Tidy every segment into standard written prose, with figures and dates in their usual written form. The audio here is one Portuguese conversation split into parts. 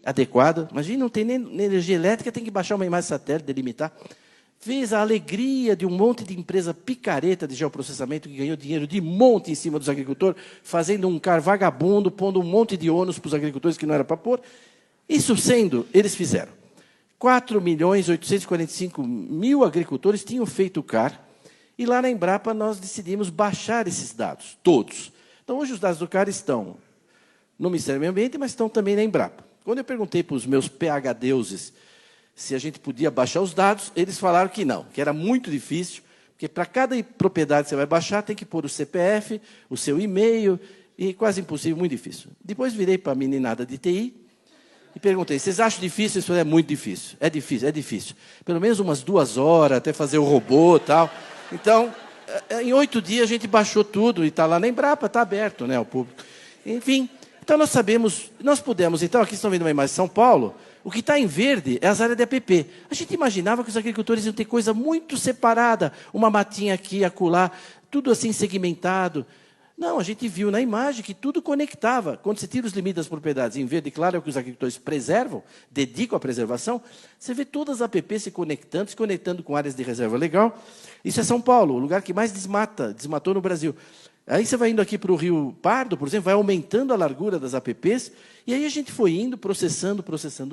adequada. Imagina, não tem nem energia elétrica, tem que baixar uma imagem satélite, delimitar. Fez a alegria de um monte de empresa picareta de geoprocessamento que ganhou dinheiro de monte em cima dos agricultores, fazendo um CAR vagabundo, pondo um monte de ônus para os agricultores que não era para pôr. Isso sendo, eles fizeram. 4.845.000 agricultores tinham feito o CAR, e lá na Embrapa nós decidimos baixar esses dados, todos. Então, hoje os dados do CAR estão no Ministério do Meio Ambiente, mas estão também na Embrapa. Quando eu perguntei para os meus PhDeuses se a gente podia baixar os dados, eles falaram que não, que era muito difícil, porque para cada propriedade que você vai baixar, tem que pôr o CPF, o seu e-mail, e quase impossível, muito difícil. Depois virei para a meninada de TI e perguntei, vocês acham difícil? Eles falaram, é muito difícil. É difícil, é difícil. Pelo menos umas 2 horas, até fazer o robô e tal. Então, em 8 dias a gente baixou tudo, e está lá na Embrapa, está aberto, né, ao público. Enfim, então nós sabemos, nós pudemos, então, aqui estão vendo uma imagem de São Paulo, o que está em verde é as áreas de APP. A gente imaginava que os agricultores iam ter coisa muito separada, uma matinha aqui, acolá, tudo assim segmentado. Não, a gente viu na imagem que tudo conectava. Quando você tira os limites das propriedades em verde claro, é o que os agricultores preservam, dedicam à preservação, você vê todas as APPs se conectando com áreas de reserva legal. Isso é São Paulo, o lugar que mais desmatou no Brasil. Aí você vai indo aqui para o Rio Pardo, por exemplo, vai aumentando a largura das APPs, e aí a gente foi indo, processando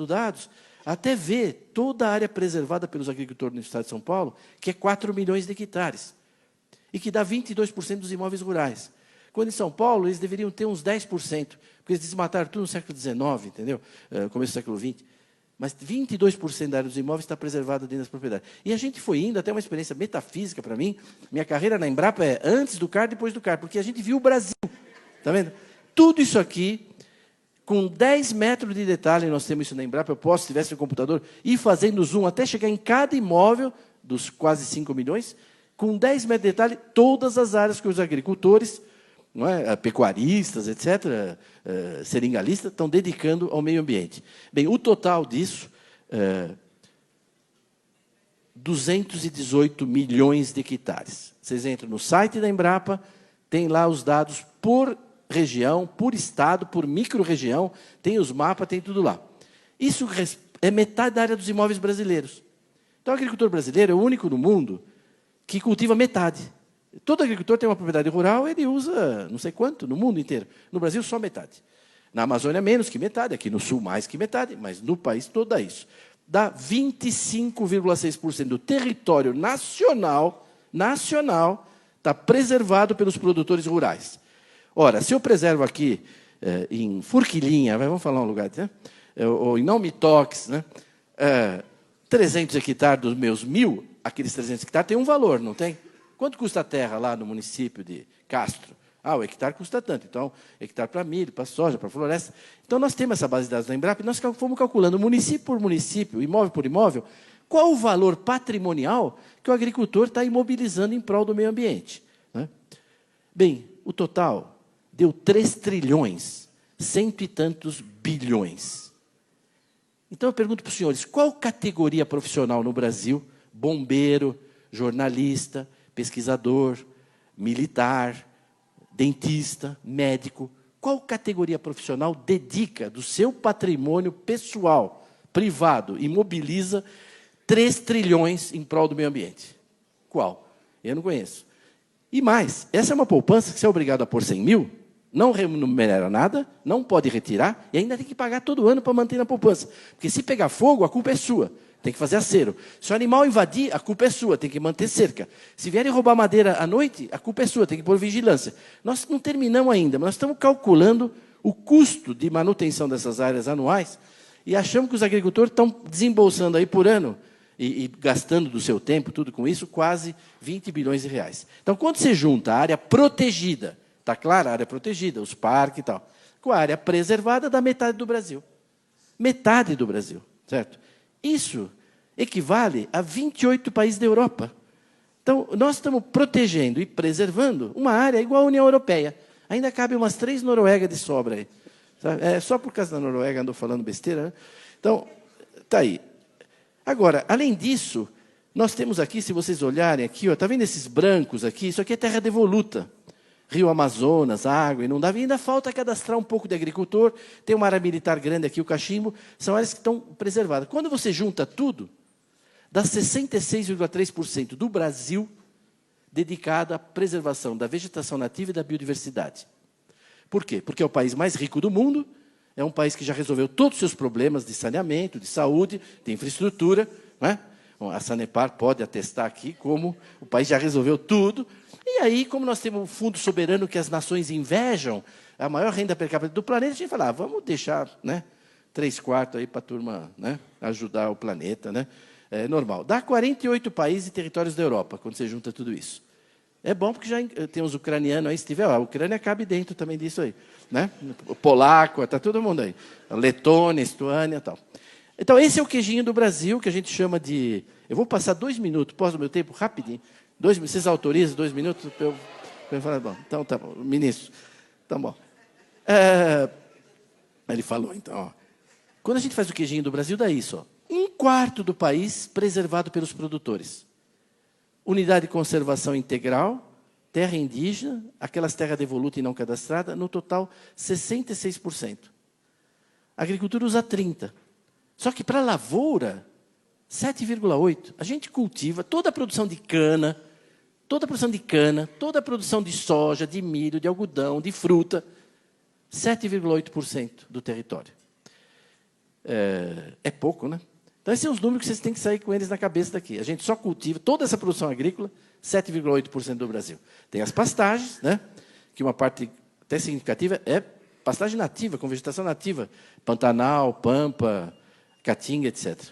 dados, até ver toda a área preservada pelos agricultores no estado de São Paulo, que é 4 milhões de hectares, e que dá 22% dos imóveis rurais. Quando em São Paulo, eles deveriam ter uns 10%, porque eles desmataram tudo no século XIX, entendeu? Começo do século XX. Mas 22% da área dos imóveis está preservada dentro das propriedades. E a gente foi indo, até uma experiência metafísica para mim. Minha carreira na Embrapa é antes do CAR, depois do CAR, porque a gente viu o Brasil. Está vendo? Tudo isso aqui, com 10 metros de detalhe, nós temos isso na Embrapa, eu posso, se tivesse no computador, ir fazendo zoom até chegar em cada imóvel, dos quase 5 milhões, com 10 metros de detalhe, todas as áreas que os agricultores, não é, pecuaristas, etc., seringalistas, estão dedicando ao meio ambiente. Bem, o total disso, 218 milhões de hectares. Vocês entram no site da Embrapa, tem lá os dados por região, por estado, por micro-região, tem os mapas, tem tudo lá. Isso é metade da área dos imóveis brasileiros. Então, o agricultor brasileiro é o único no mundo que cultiva metade. Todo agricultor tem uma propriedade rural, ele usa não sei quanto, no mundo inteiro. No Brasil, só metade. Na Amazônia, menos que metade. Aqui no Sul, mais que metade. Mas no país todo dá isso. Dá 25,6% do território nacional está preservado pelos produtores rurais. Ora, se eu preservo aqui em Forquilinha, vamos falar um lugar, né? Ou em Não-me-toques, né? 300 hectares dos meus 1.000, aqueles 300 hectares têm um valor, não tem? Quanto custa a terra lá no município de Castro? O hectare custa tanto. Então, hectare para milho, para soja, para floresta. Então, nós temos essa base de dados da Embrapa e nós fomos calculando, município por município, imóvel por imóvel, qual o valor patrimonial que o agricultor está imobilizando em prol do meio ambiente. Né? Bem, o total deu 3 trilhões, 100 e tantos bilhões. Então, eu pergunto para os senhores, qual categoria profissional no Brasil, bombeiro, jornalista, pesquisador, militar, dentista, médico, qual categoria profissional dedica do seu patrimônio pessoal, privado, e mobiliza 3 trilhões em prol do meio ambiente? Qual? Eu não conheço. E mais, essa é uma poupança que você é obrigado a pôr 100 mil, não remunera nada, não pode retirar, e ainda tem que pagar todo ano para manter na poupança. Porque se pegar fogo, a culpa é sua. Tem que fazer acero. Se o animal invadir, a culpa é sua, tem que manter cerca. Se vierem roubar madeira à noite, a culpa é sua, tem que pôr vigilância. Nós não terminamos ainda, mas nós estamos calculando o custo de manutenção dessas áreas anuais e achamos que os agricultores estão desembolsando aí por ano e gastando do seu tempo, tudo com isso, quase 20 bilhões de reais. Então, quando você junta a área protegida, está claro, a área protegida, os parques e tal, com a área preservada, dá metade do Brasil. Metade do Brasil, certo? Isso equivale a 28 países da Europa. Então, nós estamos protegendo e preservando uma área igual à União Europeia. Ainda cabe umas 3 Noruegas de sobra aí. Só por causa da Noruega andou falando besteira, né? Então, está aí. Agora, além disso, nós temos aqui, se vocês olharem aqui, está vendo esses brancos aqui? Isso aqui é terra devoluta. Rio Amazonas, água, inundava, e ainda falta cadastrar um pouco de agricultor, tem uma área militar grande aqui, o Cachimbo, são áreas que estão preservadas. Quando você junta tudo, dá 66,3% do Brasil dedicado à preservação da vegetação nativa e da biodiversidade. Por quê? Porque é o país mais rico do mundo, é um país que já resolveu todos os seus problemas de saneamento, de saúde, de infraestrutura, não é? Bom, a Sanepar pode atestar aqui como o país já resolveu tudo. E aí, como nós temos um fundo soberano que as nações invejam, a maior renda per capita do planeta, a gente fala, vamos deixar, né, 3/4 aí para a turma, né, ajudar o planeta. Né? É normal. Dá 48 países e territórios da Europa, quando você junta tudo isso. É bom porque já tem os ucranianos aí, se tiver, a Ucrânia cabe dentro também disso aí. Né? O polaco, está todo mundo aí. A Letônia, Estônia e tal. Então, esse é o queijinho do Brasil, que a gente chama de... Eu vou passar 2 minutos, posso o meu tempo, rapidinho. Vocês autorizam 2 minutos? Para eu falar, bom, então tá bom, ministro. Tá bom. Ele falou, então, ó, quando a gente faz o queijinho do Brasil, dá isso. Ó, 1/4 do país preservado pelos produtores. Unidade de conservação integral, terra indígena, aquelas terras devolutas e não cadastradas, no total, 66%. A agricultura usa 30%. Só que para a lavoura, 7,8%. A gente cultiva toda a produção de cana, toda a produção de soja, de milho, de algodão, de fruta, 7,8% do território. É pouco, né? Então, esses são os números que vocês têm que sair com eles na cabeça daqui. A gente só cultiva toda essa produção agrícola, 7,8% do Brasil. Tem as pastagens, né? Que uma parte até significativa é pastagem nativa, com vegetação nativa. Pantanal, Pampa, Caatinga, etc.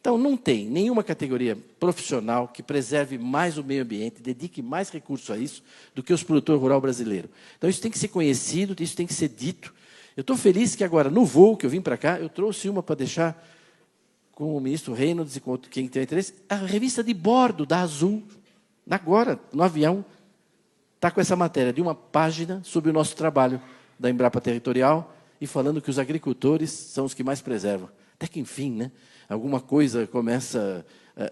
Então, não tem nenhuma categoria profissional que preserve mais o meio ambiente, dedique mais recursos a isso, do que os produtores rurais brasileiros. Então, isso tem que ser conhecido, isso tem que ser dito. Eu estou feliz que agora, no voo que eu vim para cá, eu trouxe uma para deixar com o ministro Reynolds e com quem tem interesse, a revista de bordo da Azul, agora, no avião, está com essa matéria de uma página sobre o nosso trabalho da Embrapa Territorial e falando que os agricultores são os que mais preservam. Até que, enfim, né, alguma coisa começa...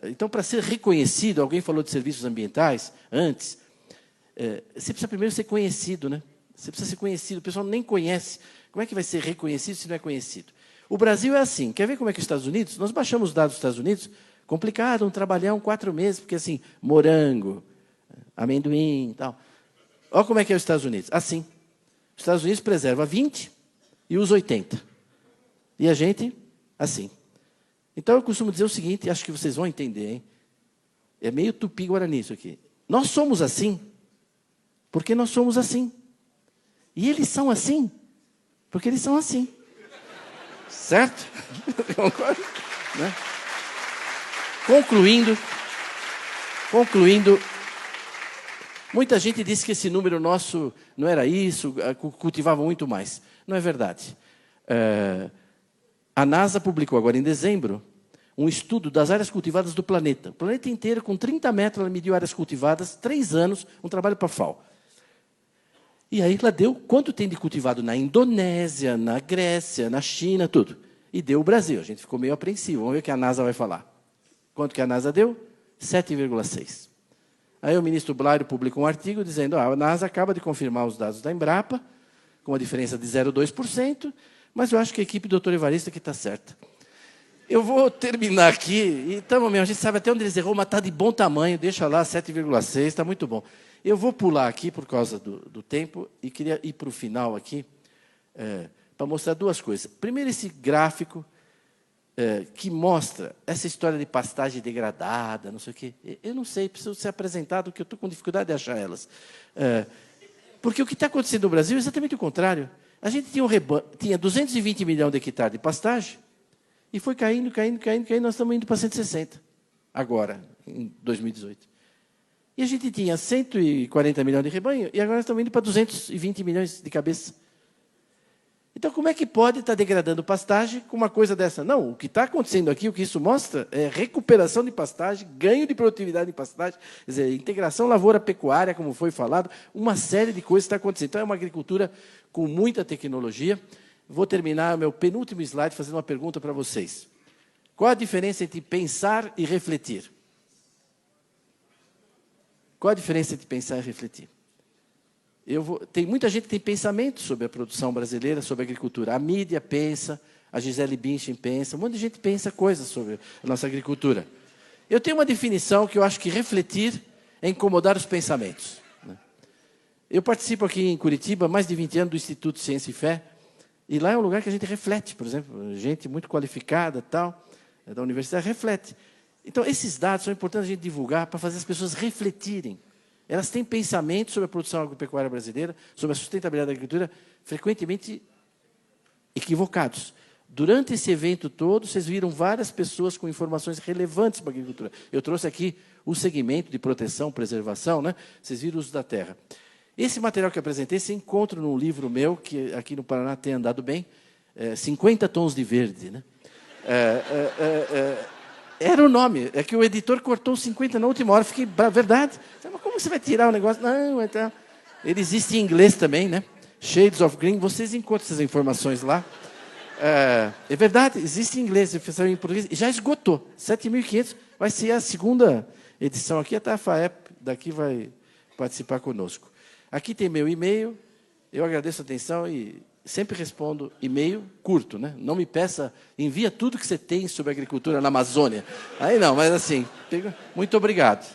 Então, para ser reconhecido, alguém falou de serviços ambientais antes, você precisa primeiro ser conhecido, né? Você precisa ser conhecido, o pessoal nem conhece. Como é que vai ser reconhecido se não é conhecido? O Brasil é assim, quer ver como é que os Estados Unidos? Nós baixamos os dados dos Estados Unidos, complicado, um trabalhão, 4 meses, porque assim, morango, amendoim e tal. Olha como é que é os Estados Unidos. Assim, os Estados Unidos preserva 20 e usa 80. E a gente, assim. Então, eu costumo dizer o seguinte, acho que vocês vão entender, hein? É meio tupi-guarani isso aqui. Nós somos assim, porque nós somos assim. E eles são assim, porque eles são assim. Certo? Concordo? Né? Concluindo, muita gente disse que esse número nosso não era isso, cultivava muito mais. Não é verdade. A NASA publicou agora em dezembro um estudo das áreas cultivadas do planeta. O planeta inteiro, com 30 metros, ela mediu áreas cultivadas, 3 anos, um trabalho para a FAO. E aí ela deu quanto tem de cultivado na Indonésia, na Grécia, na China, tudo. E deu o Brasil. A gente ficou meio apreensivo. Vamos ver o que a NASA vai falar. Quanto que a NASA deu? 7,6. Aí o ministro Blairo publicou um artigo dizendo a NASA acaba de confirmar os dados da Embrapa, com uma diferença de 0,2%, mas eu acho que a equipe do Dr. Evarista que está certa. Eu vou terminar aqui, então, a gente sabe até onde eles errou, mas está de bom tamanho, deixa lá 7,6, está muito bom. Eu vou pular aqui por causa do tempo e queria ir para o final aqui para mostrar 2 coisas. Primeiro, esse gráfico que mostra essa história de pastagem degradada, não sei o quê. Eu não sei, preciso ser apresentado, porque eu estou com dificuldade de achar elas. Porque o que está acontecendo no Brasil é exatamente o contrário. A gente tinha 220 milhões de hectares de pastagem e foi caindo, nós estamos indo para 160, agora, em 2018. E a gente tinha 140 milhões de rebanho, e agora estamos indo para 220 milhões de cabeça. Então, como é que pode estar degradando pastagem com uma coisa dessa? Não, o que está acontecendo aqui, o que isso mostra, é recuperação de pastagem, ganho de produtividade em pastagem, quer dizer, integração lavoura-pecuária, como foi falado, uma série de coisas está acontecendo. Então, é uma agricultura com muita tecnologia. Vou terminar meu penúltimo slide fazendo uma pergunta para vocês. Qual a diferença entre pensar e refletir? Qual a diferença entre pensar e refletir? Tem muita gente que tem pensamento sobre a produção brasileira, sobre a agricultura. A mídia pensa, a Gisele Bündchen pensa, um monte de gente pensa coisas sobre a nossa agricultura. Eu tenho uma definição que eu acho que refletir é incomodar os pensamentos. Eu participo aqui em Curitiba há mais de 20 anos do Instituto Ciência e Fé, e lá é um lugar que a gente reflete, por exemplo, gente muito qualificada, tal, da universidade, reflete. Então, esses dados são importantes a gente divulgar para fazer as pessoas refletirem. Elas têm pensamentos sobre a produção agropecuária brasileira, sobre a sustentabilidade da agricultura, frequentemente equivocados. Durante esse evento todo, vocês viram várias pessoas com informações relevantes para a agricultura. Eu trouxe aqui o segmento de proteção, preservação, né? Vocês viram o uso da terra. Esse material que eu apresentei, você encontra num livro meu, que aqui no Paraná tem andado bem, 50 Tons de Verde. Né? Era o nome, é que o editor cortou 50 na última hora, fiquei, verdade? Mas como você vai tirar o negócio? Não, então... Ele existe em inglês também, né? Shades of Green, vocês encontram essas informações lá. É verdade, existe em inglês, em português, e já esgotou. 7.500 vai ser a segunda edição aqui, até a FAEP daqui vai participar conosco. Aqui tem meu e-mail, eu agradeço a atenção e sempre respondo e-mail curto, né? Não me peça, envia tudo que você tem sobre agricultura na Amazônia. Aí não, mas assim, muito obrigado.